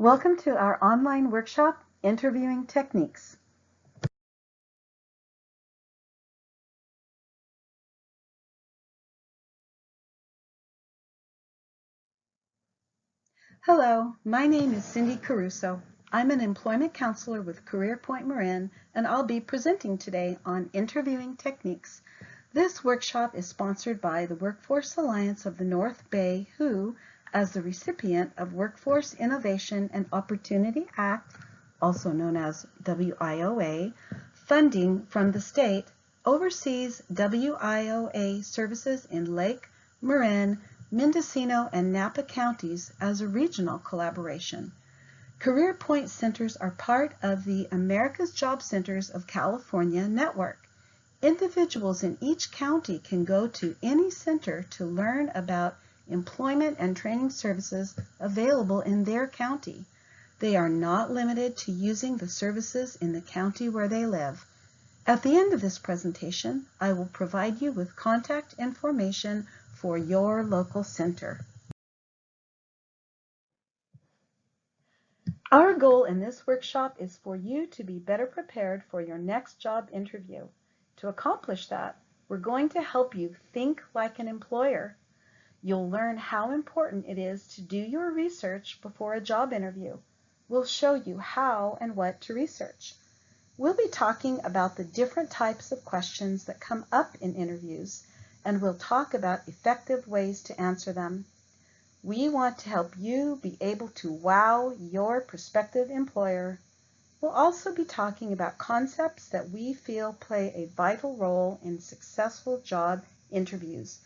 Welcome to our online workshop, Interviewing Techniques. Hello, my name is Cindy Caruso. I'm an employment counselor with CareerPoint Marin, and I'll be presenting today on Interviewing Techniques. This workshop is sponsored by the Workforce Alliance of the North Bay, who, as the recipient of Workforce Innovation and Opportunity Act, also known as WIOA, funding from the state, oversees WIOA services in Lake, Marin, Mendocino, and Napa counties as a regional collaboration. CareerPoint centers are part of the America's Job Centers of California network. Individuals in each county can go to any center to learn about employment and training services available in their county. They are not limited to using the services in the county where they live. At the end of this presentation, I will provide you with contact information for your local center. Our goal in this workshop is for you to be better prepared for your next job interview. To accomplish that, we're going to help you think like an employer. You'll learn how important it is to do your research before a job interview. We'll show you how and what to research. We'll be talking about the different types of questions that come up in interviews, and we'll talk about effective ways to answer them. We want to help you be able to wow your prospective employer. We'll also be talking about concepts that we feel play a vital role in successful job interviews.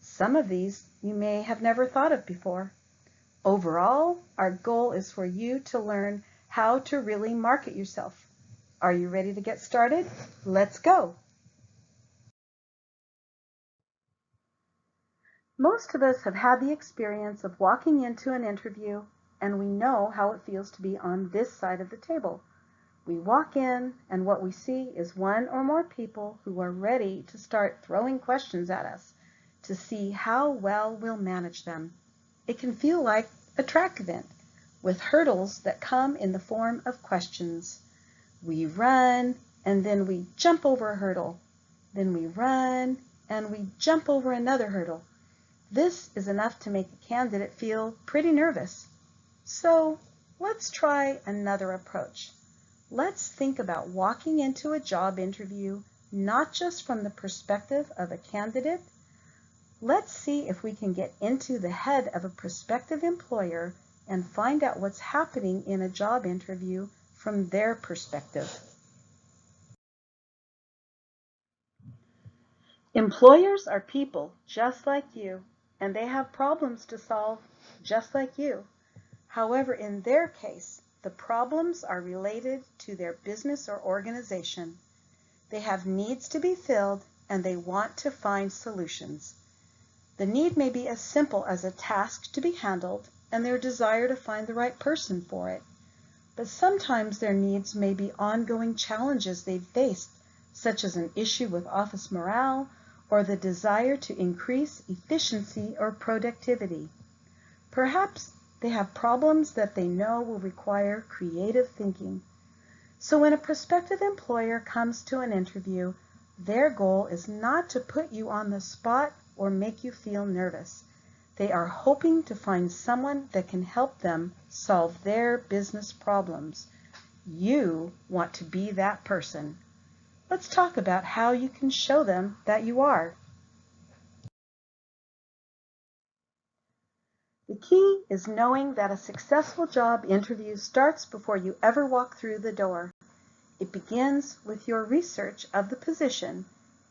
Some of these you may have never thought of before. Overall, our goal is for you to learn how to really market yourself. Are you ready to get started? Let's go! Most of us have had the experience of walking into an interview, and we know how it feels to be on this side of the table. We walk in, and what we see is one or more people who are ready to start throwing questions at us to see how well we'll manage them. It can feel like a track event with hurdles that come in the form of questions. We run, and then we jump over a hurdle. Then we run, and we jump over another hurdle. This is enough to make a candidate feel pretty nervous. So let's try another approach. Let's think about walking into a job interview not just from the perspective of a candidate. Let's see if we can get into the head of a prospective employer and find out what's happening in a job interview from their perspective. Employers are people just like you, and they have problems to solve just like you. However, in their case, the problems are related to their business or organization. They have needs to be filled, and they want to find solutions. The need may be as simple as a task to be handled and their desire to find the right person for it. But sometimes their needs may be ongoing challenges they've faced, such as an issue with office morale or the desire to increase efficiency or productivity. Perhaps they have problems that they know will require creative thinking. So when a prospective employer comes to an interview, their goal is not to put you on the spot or make you feel nervous. They are hoping to find someone that can help them solve their business problems. You want to be that person. Let's talk about how you can show them that you are. The key is knowing that a successful job interview starts before you ever walk through the door. It begins with your research of the position,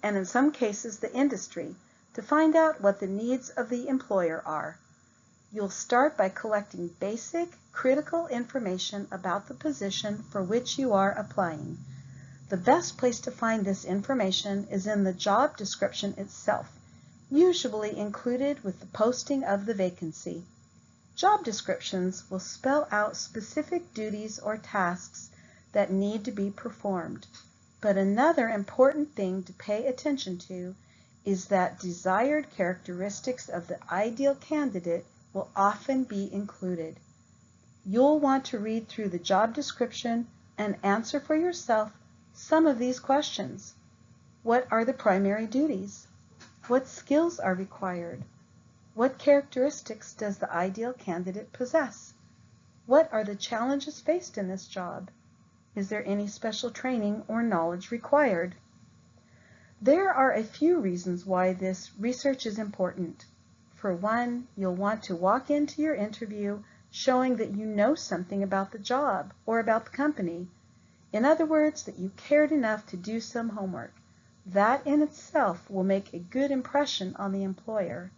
and in some cases the industry, to find out what the needs of the employer are. You'll start by collecting basic, critical information about the position for which you are applying. The best place to find this information is in the job description itself, usually included with the posting of the vacancy. Job descriptions will spell out specific duties or tasks that need to be performed. But another important thing to pay attention to is that desired characteristics of the ideal candidate will often be included. you'll want to read through the job description and answer for yourself some of these questions. What are the primary duties? What skills are required? What characteristics does the ideal candidate possess? What are the challenges faced in this job? Is there any special training or knowledge required? There are a few reasons why this research is important. For one, you'll want to walk into your interview showing that you know something about the job or about the company. In other words, that you cared enough to do some homework. That in itself will make a good impression on the employer.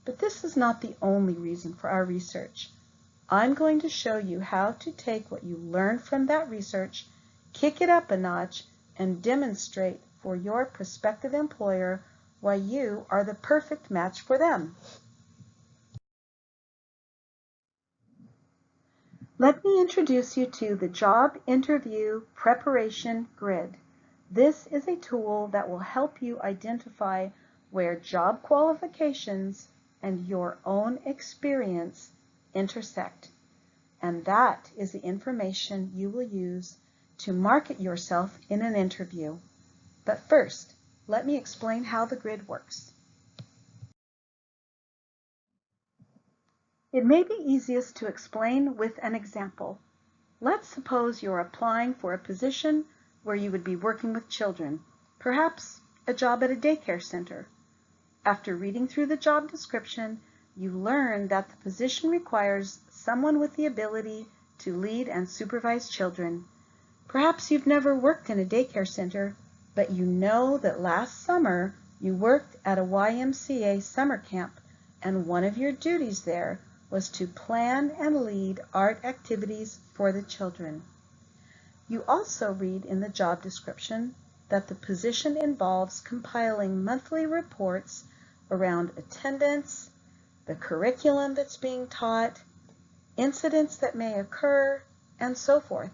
But this is not the only reason for our research. I'm going to show you how to take what you learned from that research, kick it up a notch, and demonstrate for your prospective employer why you are the perfect match for them. Let me introduce you to the Job Interview Preparation Grid. This is a tool that will help you identify where job qualifications and your own experience intersect. And that is the information you will use to market yourself in an interview. But first, let me explain how the grid works. It may be easiest to explain with an example. Let's suppose you're applying for a position where you would be working with children, perhaps a job at a daycare center. After reading through the job description, you learn that the position requires someone with the ability to lead and supervise children. Perhaps you've never worked in a daycare center, but you know that last summer you worked at a YMCA summer camp, and one of your duties there was to plan and lead art activities for the children. You also read in the job description that the position involves compiling monthly reports around attendance, the curriculum that's being taught, incidents that may occur, and so forth.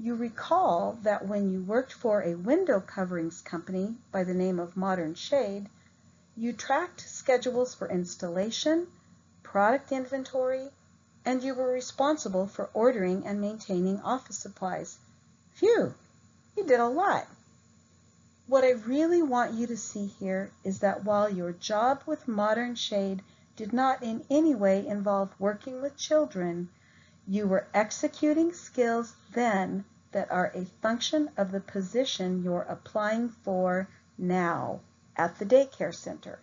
You recall that when you worked for a window coverings company by the name of Modern Shade, you tracked schedules for installation, product inventory, and you were responsible for ordering and maintaining office supplies. Phew, you did a lot. What I really want you to see here is that while your job with Modern Shade did not in any way involve working with children, you were executing skills then that are a function of the position you're applying for now at the daycare center.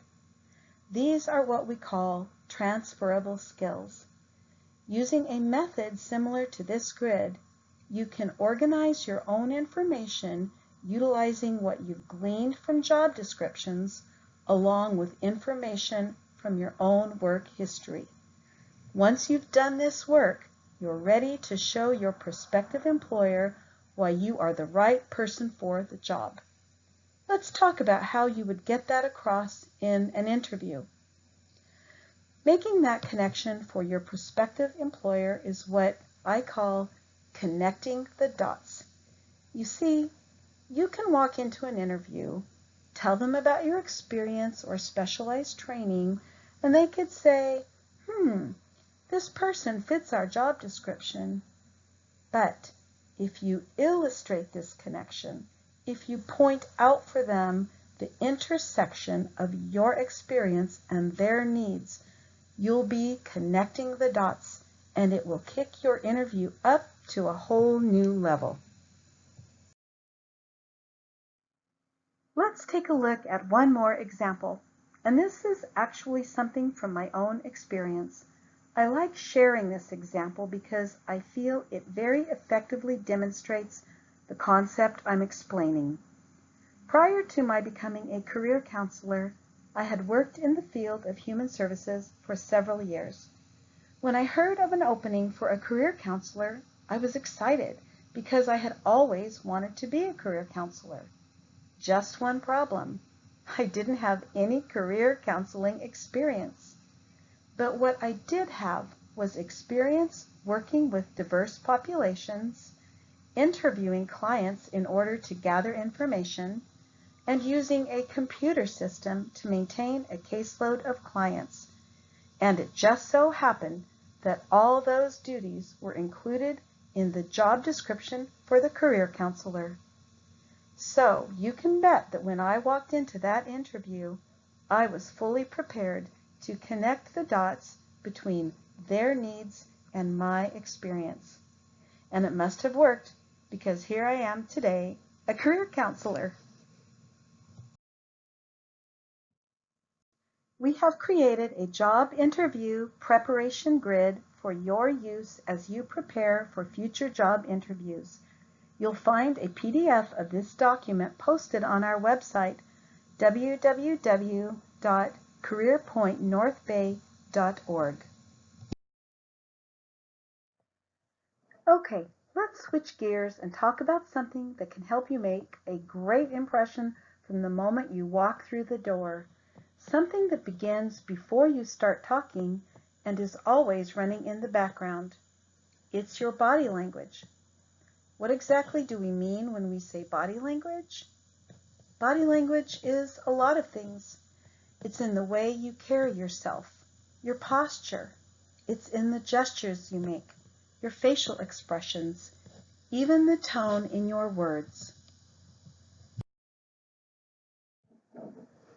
These are what we call transferable skills. Using a method similar to this grid, you can organize your own information utilizing what you've gleaned from job descriptions along with information from your own work history. Once you've done this work, you're ready to show your prospective employer why you are the right person for the job. Let's talk about how you would get that across in an interview. Making that connection for your prospective employer is what I call connecting the dots. You see, you can walk into an interview, tell them about your experience or specialized training, and they could say, this person fits our job description. But if you illustrate this connection, if you point out for them the intersection of your experience and their needs, you'll be connecting the dots, and it will kick your interview up to a whole new level. Let's take a look at one more example, and this is actually something from my own experience. I like sharing this example because I feel it very effectively demonstrates the concept I'm explaining. Prior to my becoming a career counselor, I had worked in the field of human services for several years. When I heard of an opening for a career counselor, I was excited because I had always wanted to be a career counselor. Just one problem. I didn't have any career counseling experience. But what I did have was experience working with diverse populations, interviewing clients in order to gather information, and using a computer system to maintain a caseload of clients. And it just so happened that all those duties were included in the job description for the career counselor. So you can bet that when I walked into that interview, I was fully prepared to connect the dots between their needs and my experience. And it must have worked, because here I am today, a career counselor. We have created a job interview preparation grid for your use as you prepare for future job interviews. You'll find a PDF of this document posted on our website, www.careerpointnorthbay.org. Okay, let's switch gears and talk about something that can help you make a great impression from the moment you walk through the door. Something that begins before you start talking and is always running in the background. It's your body language. What exactly do we mean when we say body language? Body language is a lot of things. It's in the way you carry yourself, your posture. It's in the gestures you make, your facial expressions, even the tone in your words.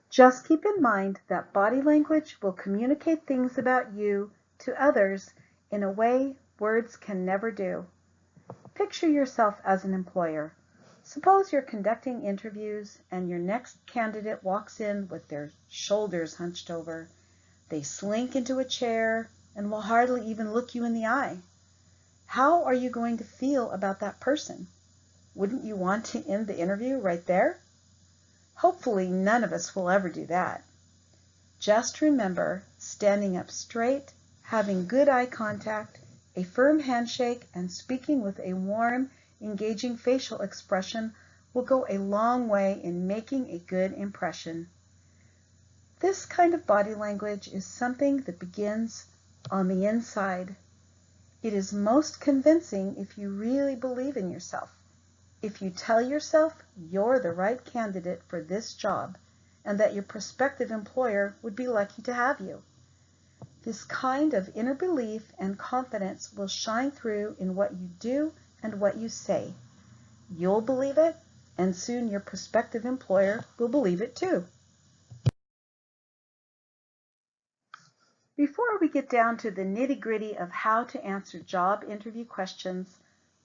Just keep in mind that body language will communicate things about you to others in a way words can never do. Picture yourself as an employer. Suppose you're conducting interviews and your next candidate walks in with their shoulders hunched over. They slink into a chair and will hardly even look you in the eye. How are you going to feel about that person? Wouldn't you want to end the interview right there? Hopefully, none of us will ever do that. Just remember, standing up straight, having good eye contact, a firm handshake, and speaking with a warm, engaging facial expression will go a long way in making a good impression. This kind of body language is something that begins on the inside. It is most convincing if you really believe in yourself. If you tell yourself you're the right candidate for this job and that your prospective employer would be lucky to have you. This kind of inner belief and confidence will shine through in what you do and what you say. You'll believe it, and soon your prospective employer will believe it too. Before we get down to the nitty-gritty of how to answer job interview questions,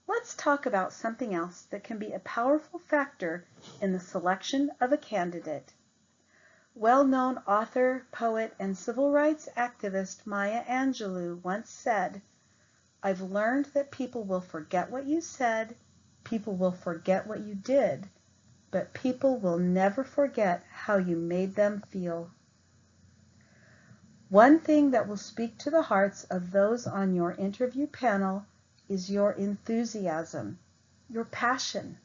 let's talk about something else that can be a powerful factor in the selection of a candidate. Well-known author, poet, and civil rights activist Maya Angelou once said, "I've learned that people will forget what you said, people will forget what you did, but people will never forget how you made them feel." One thing that will speak to the hearts of those on your interview panel is your enthusiasm, your passion.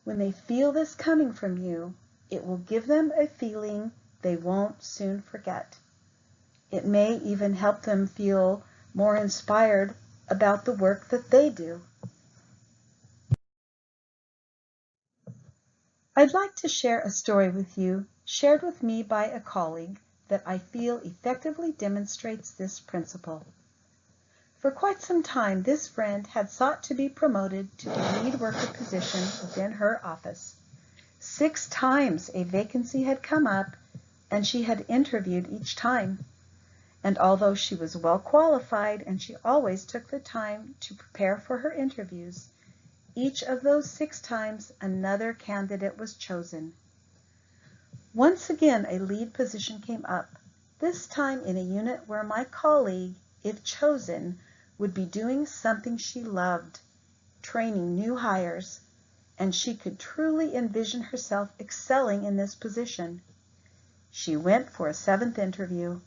When they feel this coming from you, it will give them a feeling they won't soon forget. It may even help them feel more inspired about the work that they do. I'd like to share a story with you, shared with me by a colleague, that I feel effectively demonstrates this principle. For quite some time, this friend had sought to be promoted to a lead worker position within her office. 6 times a vacancy had come up, and she had interviewed each time. And although she was well qualified and she always took the time to prepare for her interviews, each of those 6 times another candidate was chosen. Once again, a lead position came up, this time in a unit where my colleague, if chosen, would be doing something she loved, training new hires, and she could truly envision herself excelling in this position. She went for a 7th interview.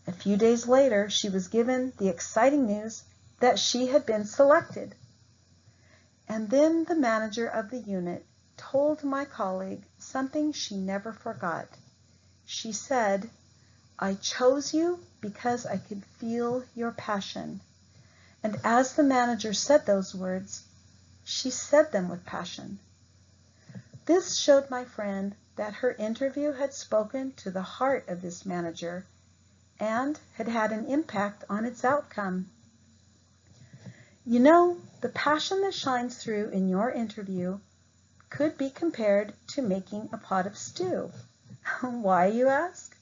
A few days later, she was given the exciting news that she had been selected. And then the manager of the unit told my colleague something she never forgot. She said, "I chose you because I could feel your passion." And as the manager said those words, she said them with passion. This showed my friend that her interview had spoken to the heart of this manager, and had had an impact on its outcome. You know, the passion that shines through in your interview could be compared to making a pot of stew. Why, you ask?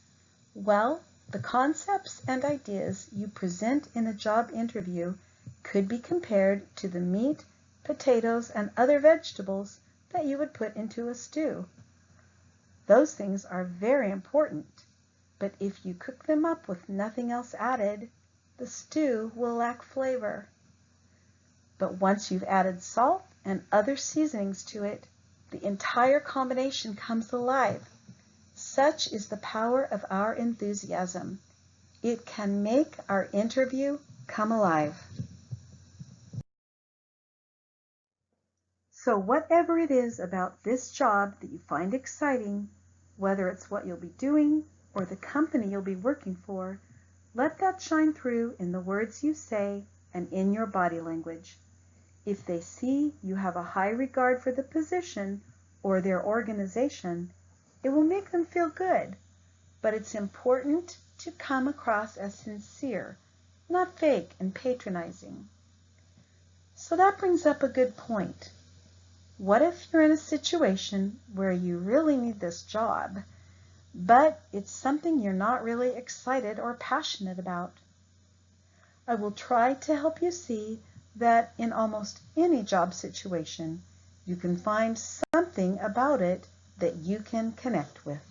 Well, the concepts and ideas you present in a job interview could be compared to the meat, potatoes, and other vegetables that you would put into a stew. Those things are very important, but if you cook them up with nothing else added, the stew will lack flavor. But once you've added salt and other seasonings to it, the entire combination comes alive. Such is the power of our enthusiasm. It can make our interview come alive. So whatever it is about this job that you find exciting, whether it's what you'll be doing or the company you'll be working for, let that shine through in the words you say and in your body language. If they see you have a high regard for the position or their organization, it will make them feel good. But it's important to come across as sincere, not fake and patronizing. So that brings up a good point. What if you're in a situation where you really need this job, but it's something you're not really excited or passionate about? I will try to help you see that in almost any job situation, you can find something about it that you can connect with.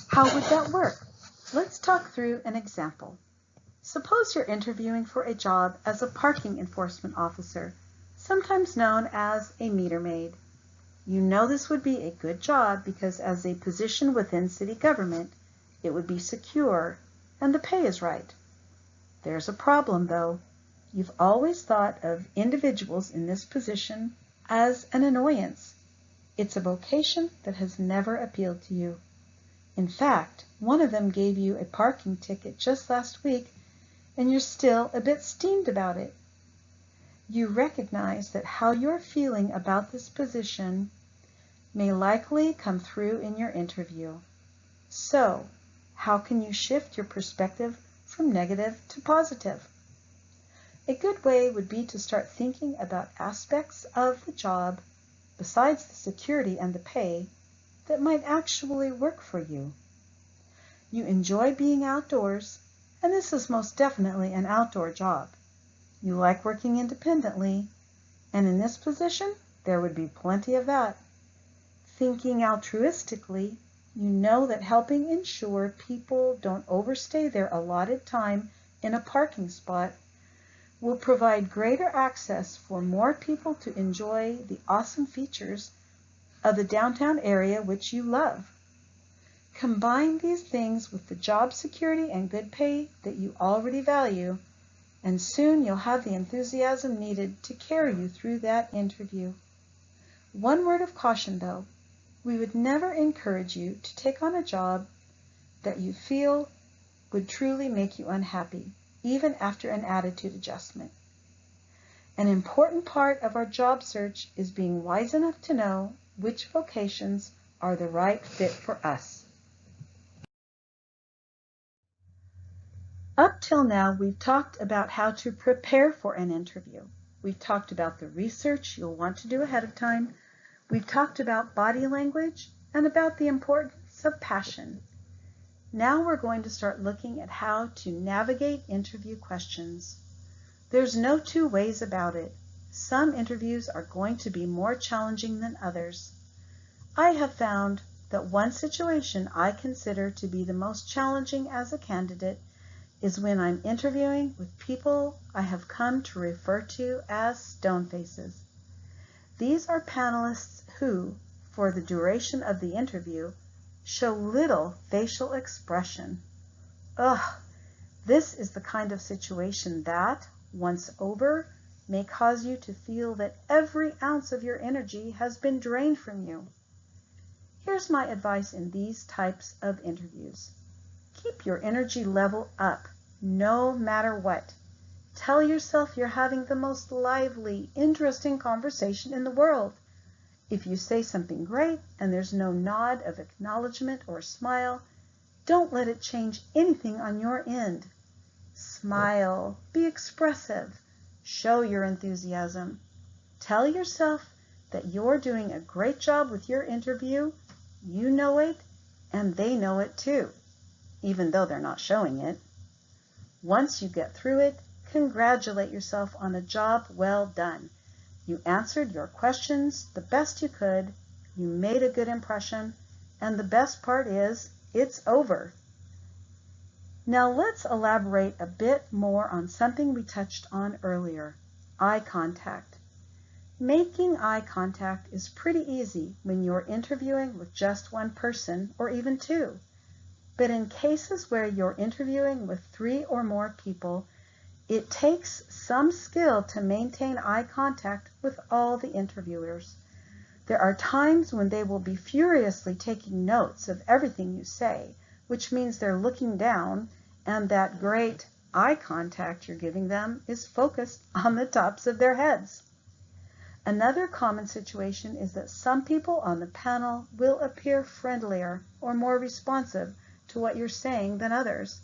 How would that work? Let's talk through an example. Suppose you're interviewing for a job as a parking enforcement officer, sometimes known as a meter maid. You know this would be a good job because as a position within city government, it would be secure and the pay is right. There's a problem though. You've always thought of individuals in this position as an annoyance. It's a vocation that has never appealed to you. In fact, one of them gave you a parking ticket just last week and you're still a bit steamed about it. You recognize that how you're feeling about this position may likely come through in your interview. So, how can you shift your perspective from negative to positive? A good way would be to start thinking about aspects of the job, besides the security and the pay, that might actually work for you. You enjoy being outdoors, and this is most definitely an outdoor job. You like working independently, and in this position, there would be plenty of that. Thinking altruistically, you know that helping ensure people don't overstay their allotted time in a parking spot will provide greater access for more people to enjoy the awesome features of the downtown area which you love. Combine these things with the job security and good pay that you already value, and soon you'll have the enthusiasm needed to carry you through that interview. One word of caution though, we would never encourage you to take on a job that you feel would truly make you unhappy, even after an attitude adjustment. An important part of our job search is being wise enough to know which vocations are the right fit for us. Up till now, we've talked about how to prepare for an interview. We've talked about the research you'll want to do ahead of time. We've talked about body language and about the importance of passion. Now we're going to start looking at how to navigate interview questions. There's no two ways about it. Some interviews are going to be more challenging than others. I have found that one situation I consider to be the most challenging as a candidate is when I'm interviewing with people I have come to refer to as stone faces. These are panelists who, for the duration of the interview, show little facial expression. Ugh, this is the kind of situation that, once over, may cause you to feel that every ounce of your energy has been drained from you. Here's my advice in these types of interviews. Keep your energy level up, no matter what. Tell yourself you're having the most lively, interesting conversation in the world. If you say something great and there's no nod of acknowledgement or smile, don't let it change anything on your end. Smile, be expressive, show your enthusiasm. Tell yourself that you're doing a great job with your interview, you know it, and they know it too, even though they're not showing it. Once you get through it, congratulate yourself on a job well done. You answered your questions the best you could, you made a good impression, and the best part is, it's over. Now let's elaborate a bit more on something we touched on earlier, eye contact. Making eye contact is pretty easy when you're interviewing with just one person or even two. But in cases where you're interviewing with 3 or more people, it takes some skill to maintain eye contact with all the interviewers. There are times when they will be furiously taking notes of everything you say, which means they're looking down, and that great eye contact you're giving them is focused on the tops of their heads. Another common situation is that some people on the panel will appear friendlier or more responsive to what you're saying than others,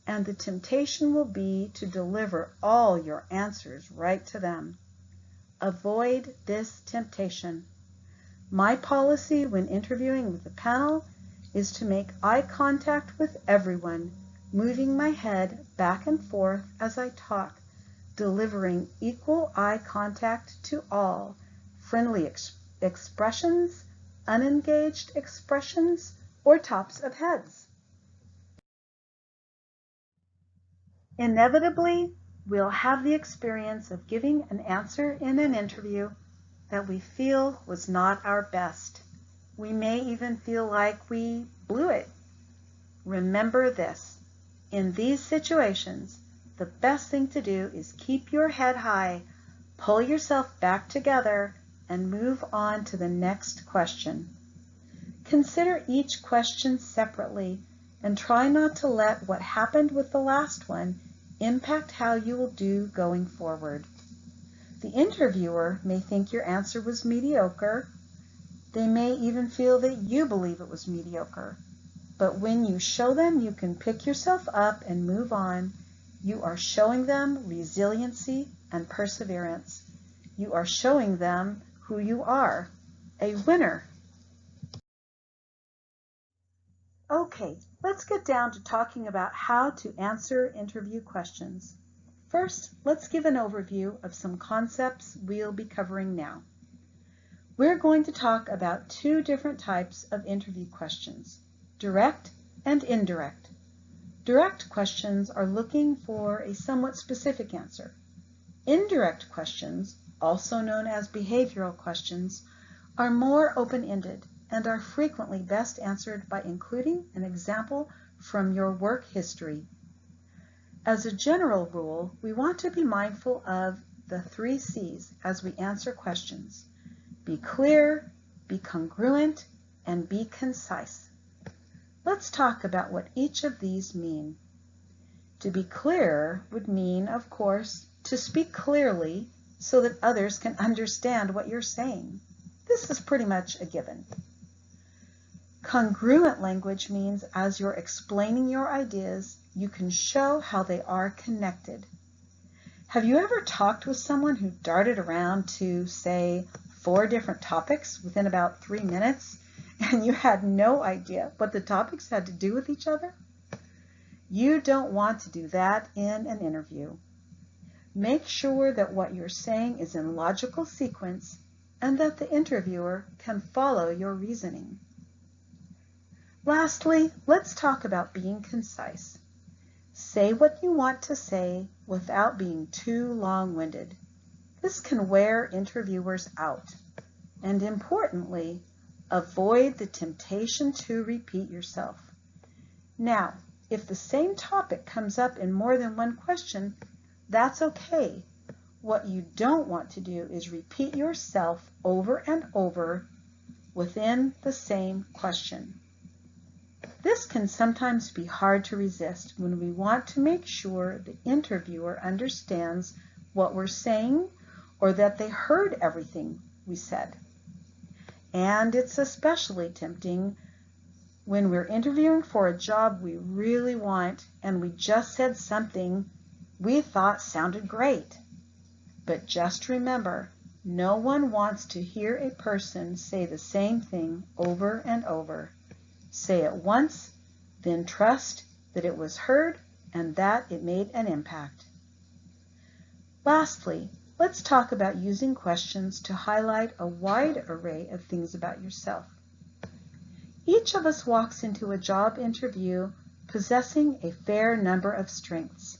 and the temptation will be to deliver all your answers right to them. Avoid this temptation. My policy when interviewing with a panel is to make eye contact with everyone, moving my head back and forth as I talk, delivering equal eye contact to all, friendly expressions, unengaged expressions, or tops of heads. Inevitably, we'll have the experience of giving an answer in an interview that we feel was not our best. We may even feel like we blew it. Remember this. In these situations, the best thing to do is keep your head high, pull yourself back together, and move on to the next question. Consider each question separately and try not to let what happened with the last one impact how you will do going forward. The interviewer may think your answer was mediocre. They may even feel that you believe it was mediocre. But when you show them you can pick yourself up and move on, you are showing them resiliency and perseverance. You are showing them who you are, a winner. Okay, let's get down to talking about how to answer interview questions. First, let's give an overview of some concepts we'll be covering now. We're going to talk about 2 different types of interview questions, direct and indirect. Direct questions are looking for a somewhat specific answer. Indirect questions, also known as behavioral questions, are more open-ended and are frequently best answered by including an example from your work history. As a general rule, we want to be mindful of the 3 C's as we answer questions. Be clear, be congruent, and be concise. Let's talk about what each of these mean. To be clear would mean, of course, to speak clearly so that others can understand what you're saying. This is pretty much a given. Congruent language means as you're explaining your ideas, you can show how they are connected. Have you ever talked with someone who darted around to, say, 4 different topics within about 3 minutes, and you had no idea what the topics had to do with each other? You don't want to do that in an interview. Make sure that what you're saying is in logical sequence and that the interviewer can follow your reasoning. Lastly, let's talk about being concise. Say what you want to say without being too long-winded. This can wear interviewers out. And importantly, avoid the temptation to repeat yourself. Now, if the same topic comes up in more than one question, that's okay. What you don't want to do is repeat yourself over and over within the same question. This can sometimes be hard to resist when we want to make sure the interviewer understands what we're saying or that they heard everything we said. And it's especially tempting when we're interviewing for a job we really want and we just said something we thought sounded great. But just remember, no one wants to hear a person say the same thing over and over. Say it once, then trust that it was heard and that it made an impact. Lastly, let's talk about using questions to highlight a wide array of things about yourself. Each of us walks into a job interview possessing a fair number of strengths.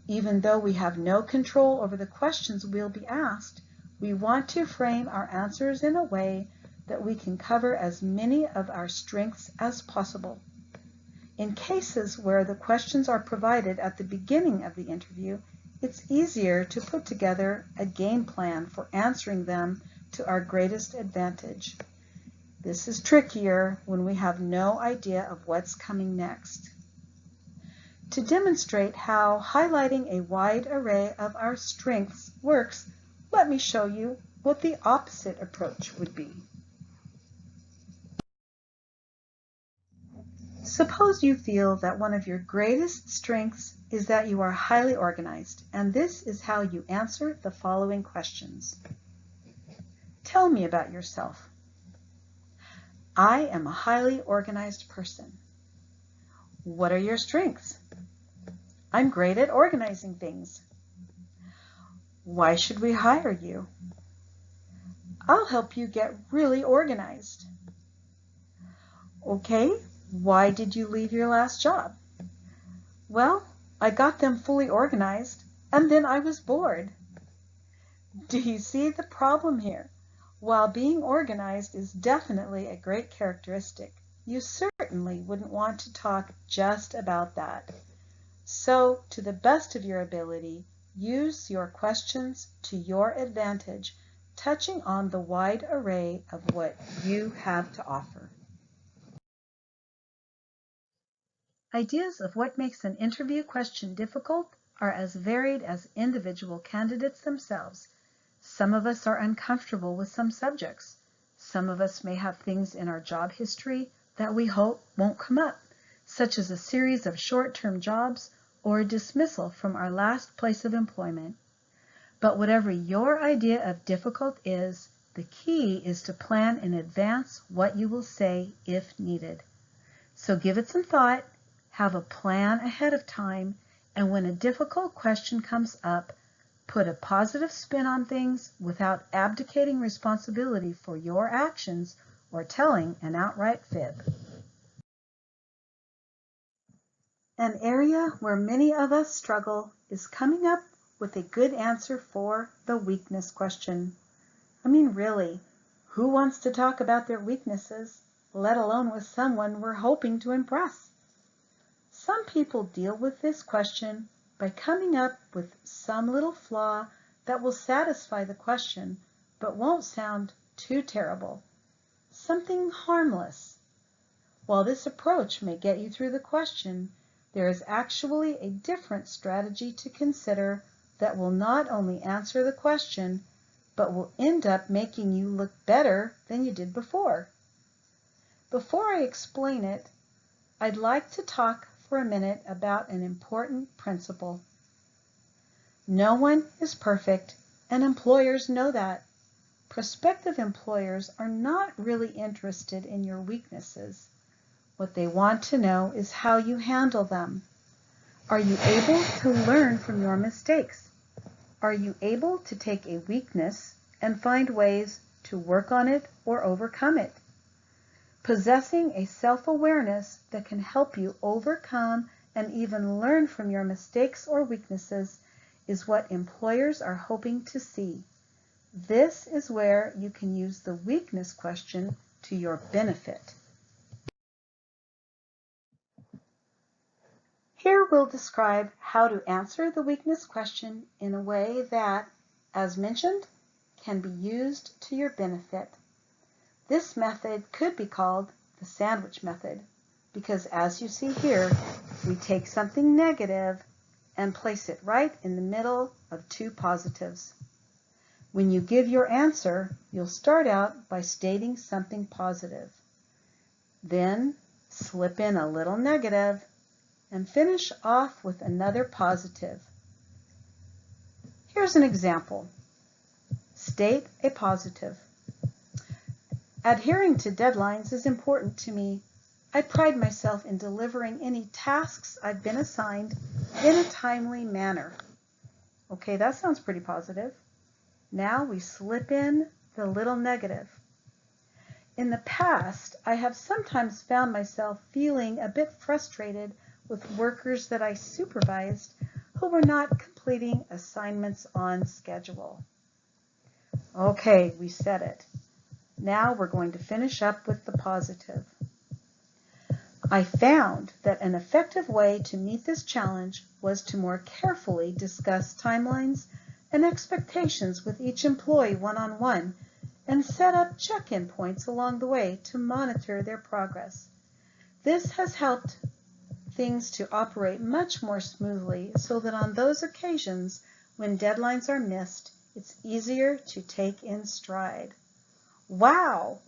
Even though we have no control over the questions we'll be asked, we want to frame our answers in a way that we can cover as many of our strengths as possible. In cases where the questions are provided at the beginning of the interview, it's easier to put together a game plan for answering them to our greatest advantage. This is trickier when we have no idea of what's coming next. To demonstrate how highlighting a wide array of our strengths works, let me show you what the opposite approach would be. Suppose you feel that one of your greatest strengths is that you are highly organized, and this is how you answer the following questions. Tell me about yourself. I am a highly organized person. What are your strengths? I'm great at organizing things. Why should we hire you? I'll help you get really organized. Okay, why did you leave your last job? Well, I got them fully organized, and then I was bored. Do you see the problem here? While being organized is definitely a great characteristic, you certainly wouldn't want to talk just about that. So, to the best of your ability, use your questions to your advantage, touching on the wide array of what you have to offer. Ideas of what makes an interview question difficult are as varied as individual candidates themselves. Some of us are uncomfortable with some subjects. Some of us may have things in our job history that we hope won't come up, such as a series of short-term jobs or a dismissal from our last place of employment. But whatever your idea of difficult is, the key is to plan in advance what you will say if needed. So give it some thought, have a plan ahead of time, and when a difficult question comes up, put a positive spin on things without abdicating responsibility for your actions or telling an outright fib. An area where many of us struggle is coming up with a good answer for the weakness question. I mean, really, who wants to talk about their weaknesses, let alone with someone we're hoping to impress? Some people deal with this question by coming up with some little flaw that will satisfy the question but won't sound too terrible. Something harmless. While this approach may get you through the question, there is actually a different strategy to consider that will not only answer the question, but will end up making you look better than you did before. Before I explain it, I'd like to talk for a minute about an important principle. No one is perfect, and employers know that. Prospective employers are not really interested in your weaknesses. What they want to know is how you handle them. Are you able to learn from your mistakes? Are you able to take a weakness and find ways to work on it or overcome it? Possessing a self-awareness that can help you overcome and even learn from your mistakes or weaknesses is what employers are hoping to see. This is where you can use the weakness question to your benefit. Here we'll describe how to answer the weakness question in a way that, as mentioned, can be used to your benefit. This method could be called the sandwich method because, as you see here, we take something negative and place it right in the middle of two positives. When you give your answer, you'll start out by stating something positive. Then slip in a little negative and finish off with another positive. Here's an example. State a positive. Adhering to deadlines is important to me. I pride myself in delivering any tasks I've been assigned in a timely manner. Okay, that sounds pretty positive. Now we slip in the little negative. In the past, I have sometimes found myself feeling a bit frustrated with workers that I supervised who were not completing assignments on schedule. Okay, we said it. Now we're going to finish up with the positive. I found that an effective way to meet this challenge was to more carefully discuss timelines and expectations with each employee one-on-one and set up check-in points along the way to monitor their progress. This has helped things to operate much more smoothly so that on those occasions when deadlines are missed, it's easier to take in stride. Wow!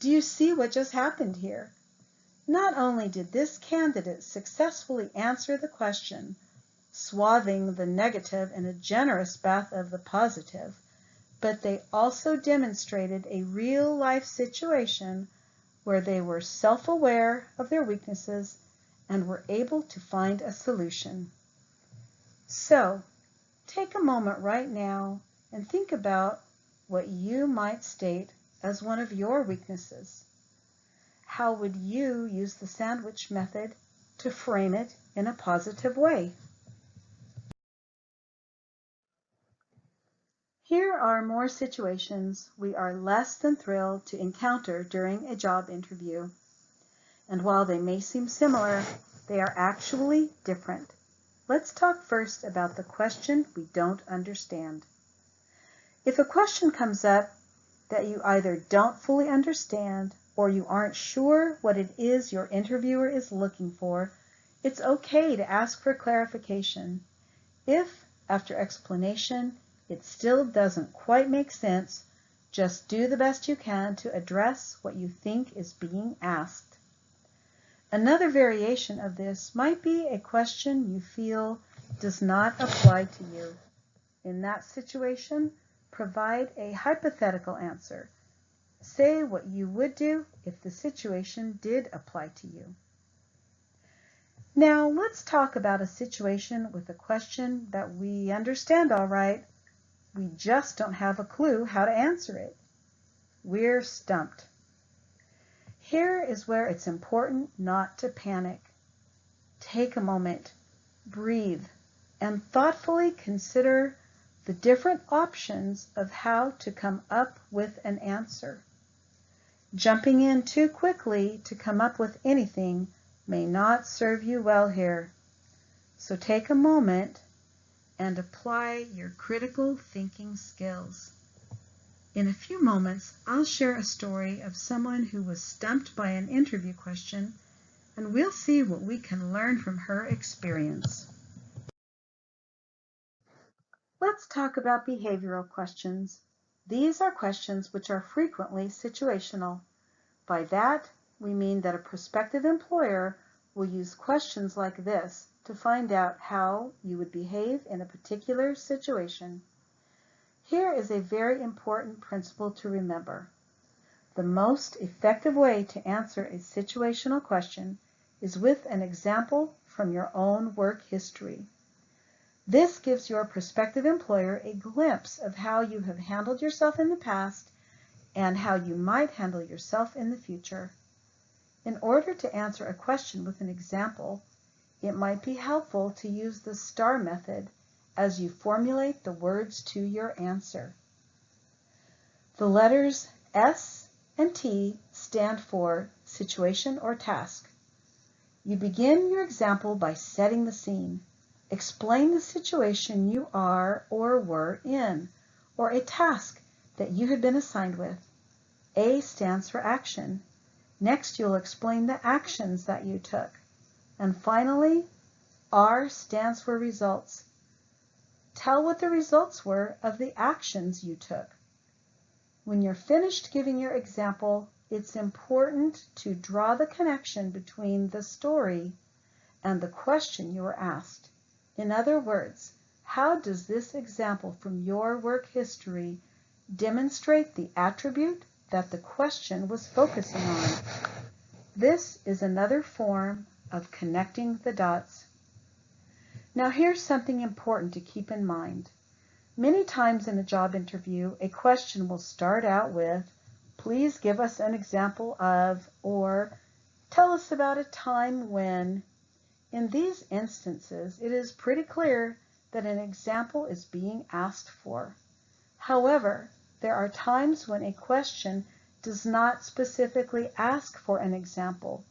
Do you see what just happened here? Not only did this candidate successfully answer the question, swathing the negative in a generous bath of the positive, but they also demonstrated a real-life situation where they were self-aware of their weaknesses and were able to find a solution. So, take a moment right now and think about what you might state as one of your weaknesses. How would you use the sandwich method to frame it in a positive way? Here are more situations we are less than thrilled to encounter during a job interview. And while they may seem similar, they are actually different. Let's talk first about the question we don't understand. If a question comes up that you either don't fully understand or you aren't sure what it is your interviewer is looking for, it's okay to ask for clarification. If, after explanation, it still doesn't quite make sense, just do the best you can to address what you think is being asked. Another variation of this might be a question you feel does not apply to you. In that situation, provide a hypothetical answer. Say what you would do if the situation did apply to you. Now let's talk about a situation with a question that we understand all right. We just don't have a clue how to answer it. We're stumped. Here is where it's important not to panic. Take a moment, breathe, and thoughtfully consider the different options of how to come up with an answer. Jumping in too quickly to come up with anything may not serve you well here. So take a moment and apply your critical thinking skills. In a few moments, I'll share a story of someone who was stumped by an interview question, and we'll see what we can learn from her experience. Let's talk about behavioral questions. These are questions which are frequently situational. By that, we mean that a prospective employer will use questions like this to find out how you would behave in a particular situation. Here is a very important principle to remember. The most effective way to answer a situational question is with an example from your own work history. This gives your prospective employer a glimpse of how you have handled yourself in the past and how you might handle yourself in the future. In order to answer a question with an example, it might be helpful to use the STAR method as you formulate the words to your answer. The letters S and T stand for situation or task. You begin your example by setting the scene. Explain the situation you are or were in, or a task that you had been assigned with. A stands for action. Next, you'll explain the actions that you took. And finally, R stands for results. Tell what the results were of the actions you took. When you're finished giving your example, it's important to draw the connection between the story and the question you were asked. In other words, how does this example from your work history demonstrate the attribute that the question was focusing on? This is another form of connecting the dots. Now here's something important to keep in mind. Many times in a job interview, a question will start out with, "Please give us an example of," or "Tell us about a time when." In these instances, it is pretty clear that an example is being asked for. However, there are times when a question does not specifically ask for an example,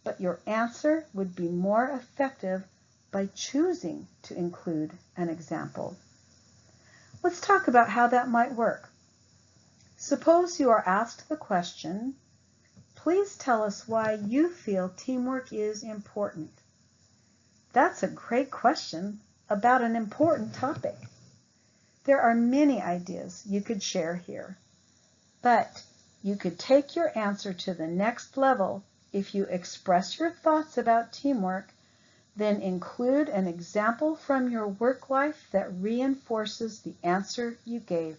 but your answer would be more effective by choosing to include an example. Let's talk about how that might work. Suppose you are asked the question, "Please tell us why you feel teamwork is important." That's a great question about an important topic. There are many ideas you could share here, but you could take your answer to the next level if you express your thoughts about teamwork, then include an example from your work life that reinforces the answer you gave.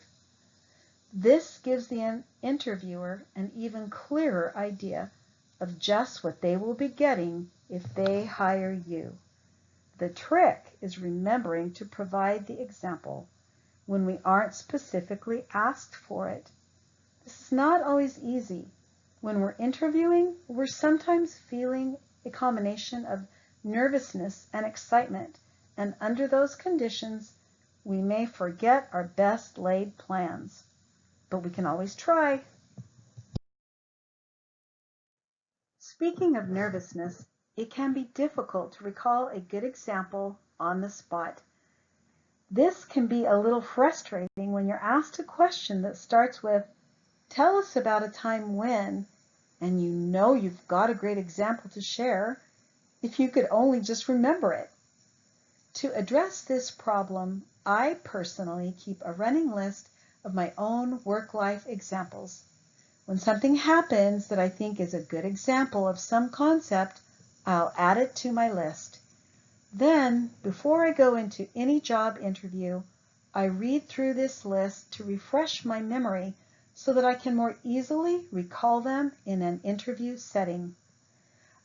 This gives the interviewer an even clearer idea of just what they will be getting if they hire you. The trick is remembering to provide the example when we aren't specifically asked for it. This is not always easy. When we're interviewing, we're sometimes feeling a combination of nervousness and excitement, and under those conditions, we may forget our best laid plans. But we can always try. Speaking of nervousness, it can be difficult to recall a good example on the spot. This can be a little frustrating when you're asked a question that starts with, "Tell us about a time when," and you know you've got a great example to share if you could only just remember it. To address this problem, I personally keep a running list of my own work-life examples. When something happens that I think is a good example of some concept, I'll add it to my list. Then, before I go into any job interview, I read through this list to refresh my memory so that I can more easily recall them in an interview setting.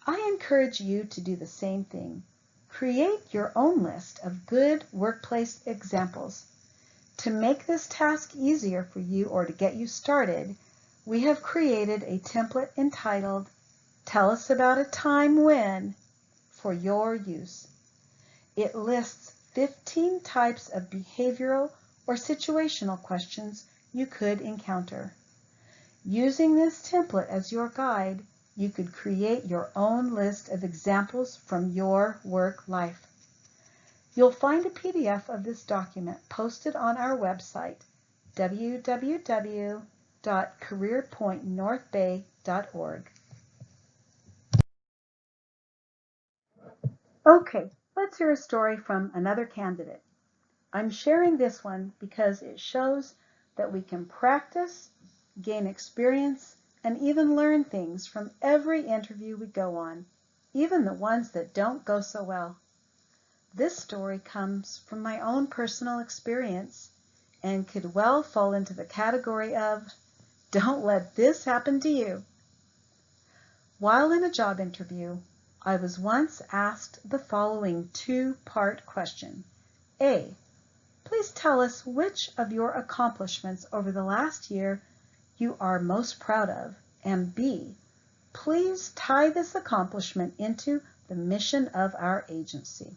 I encourage you to do the same thing. Create your own list of good workplace examples. To make this task easier for you or to get you started, we have created a template entitled "Tell us about a time when" for your use. It lists 15 types of behavioral or situational questions you could encounter. Using this template as your guide, you could create your own list of examples from your work life. You'll find a PDF of this document posted on our website, www.careerpointnorthbay.org. Okay, let's hear a story from another candidate. I'm sharing this one because it shows that we can practice, gain experience, and even learn things from every interview we go on, even the ones that don't go so well. This story comes from my own personal experience and could well fall into the category of "Don't let this happen to you." While in a job interview, I was once asked the following two-part question. A, please tell us which of your accomplishments over the last year you are most proud of, and B, please tie this accomplishment into the mission of our agency.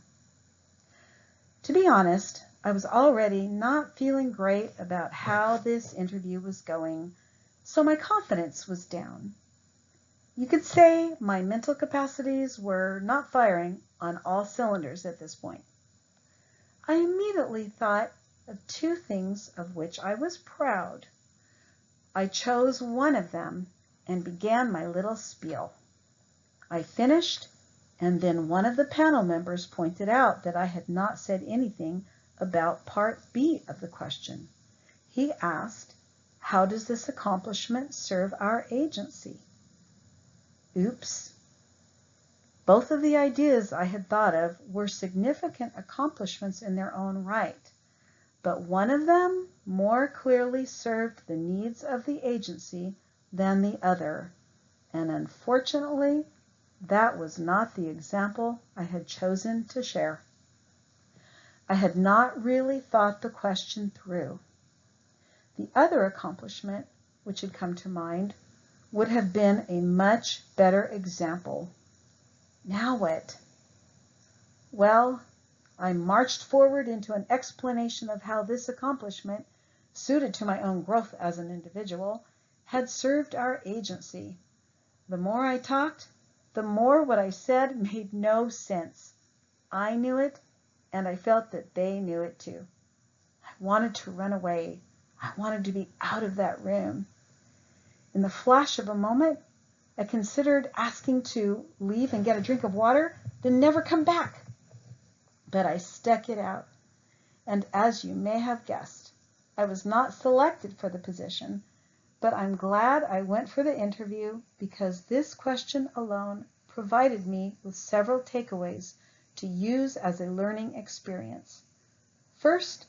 To be honest, I was already not feeling great about how this interview was going, so my confidence was down. You could say my mental capacities were not firing on all cylinders at this point. I immediately thought of two things of which I was proud. I chose one of them and began my little spiel. I finished, and then one of the panel members pointed out that I had not said anything about part B of the question. He asked, "How does this accomplishment serve our agency?" Oops. Both of the ideas I had thought of were significant accomplishments in their own right, but one of them more clearly served the needs of the agency than the other, and unfortunately, that was not the example I had chosen to share. I had not really thought the question through. The other accomplishment, which had come to mind, would have been a much better example. Now what? Well, I marched forward into an explanation of how this accomplishment, suited to my own growth as an individual, had served our agency. The more I talked, the more what I said made no sense. I knew it, and I felt that they knew it too. I wanted to run away. I wanted to be out of that room. In the flash of a moment, I considered asking to leave and get a drink of water, then never come back. But I stuck it out. And as you may have guessed, I was not selected for the position, but I'm glad I went for the interview because this question alone provided me with several takeaways to use as a learning experience. First,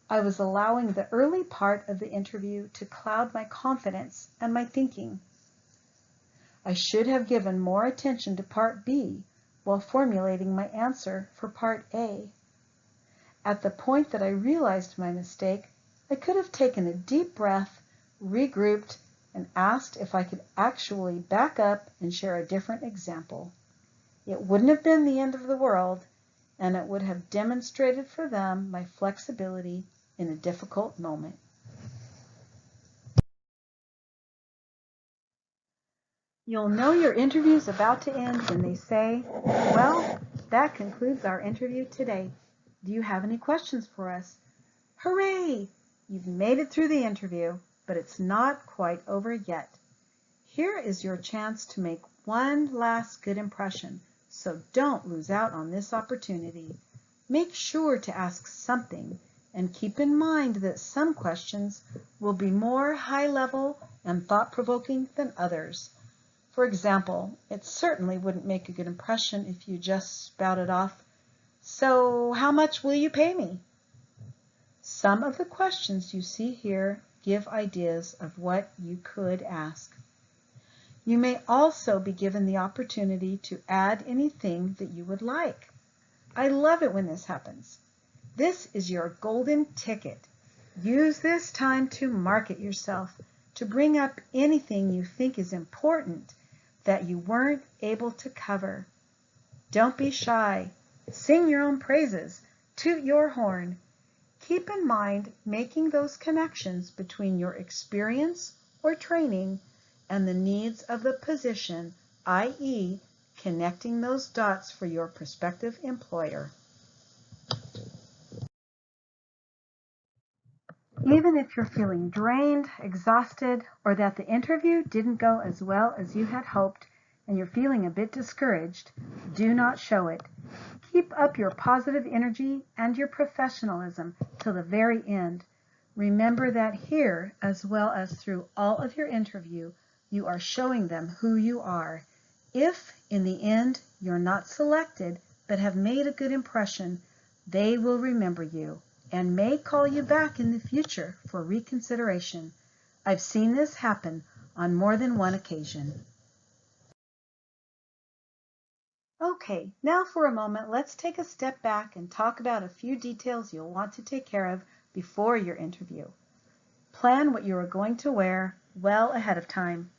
I was allowing the early part of the interview to cloud my confidence and my thinking. I should have given more attention to part B while formulating my answer for part A. At the point that I realized my mistake, I could have taken a deep breath, regrouped, and asked if I could actually back up and share a different example. It wouldn't have been the end of the world, and it would have demonstrated for them my flexibility in a difficult moment. You'll know your interview's about to end when they say, "Well, that concludes our interview today. Do you have any questions for us?" Hooray! You've made it through the interview, but it's not quite over yet. Here is your chance to make one last good impression, so don't lose out on this opportunity. Make sure to ask something, and keep in mind that some questions will be more high-level and thought-provoking than others. For example, it certainly wouldn't make a good impression if you just spouted off, "So how much will you pay me?" Some of the questions you see here give ideas of what you could ask. You may also be given the opportunity to add anything that you would like. I love it when this happens. This is your golden ticket. Use this time to market yourself, to bring up anything you think is important that you weren't able to cover. Don't be shy. Sing your own praises. Toot your horn. Keep in mind making those connections between your experience or training and the needs of the position, i.e., connecting those dots for your prospective employer. Even if you're feeling drained, exhausted, or that the interview didn't go as well as you had hoped and you're feeling a bit discouraged, do not show it. Keep up your positive energy and your professionalism till the very end. Remember that here, as well as through all of your interview, you are showing them who you are. If, in the end, you're not selected but have made a good impression, they will remember you and may call you back in the future for reconsideration. I've seen this happen on more than one occasion. Okay, now for a moment, let's take a step back and talk about a few details you'll want to take care of before your interview. Plan what you are going to wear well ahead of time.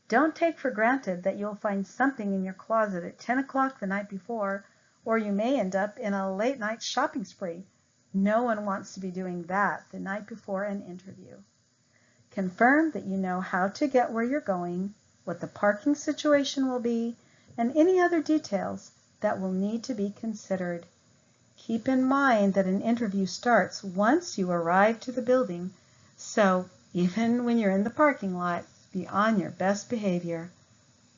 Don't take for granted that you'll find something in your closet at 10 o'clock the night before, or you may end up in a late-night shopping spree. No one wants to be doing that the night before an interview. Confirm that you know how to get where you're going, what the parking situation will be, and any other details that will need to be considered. Keep in mind that an interview starts once you arrive to the building, so even when you're in the parking lot, be on your best behavior.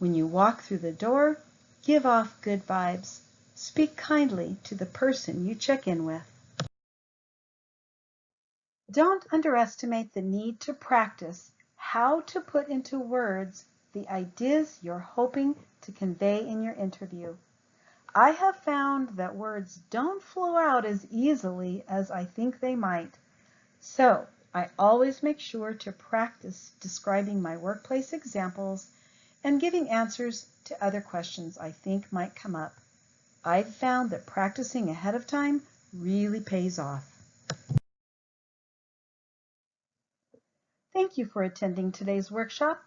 When you walk through the door, give off good vibes. Speak kindly to the person you check in with. Don't underestimate the need to practice how to put into words the ideas you're hoping to convey in your interview. I have found that words don't flow out as easily as I think they might. So I always make sure to practice describing my workplace examples and giving answers to other questions I think might come up. I've found that practicing ahead of time really pays off. Thank you for attending today's workshop.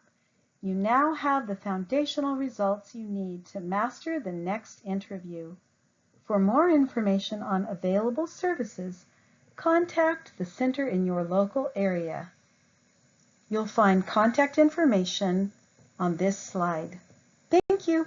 You now have the foundational results you need to master the next interview. For more information on available services, contact the center in your local area. You'll find contact information on this slide. Thank you.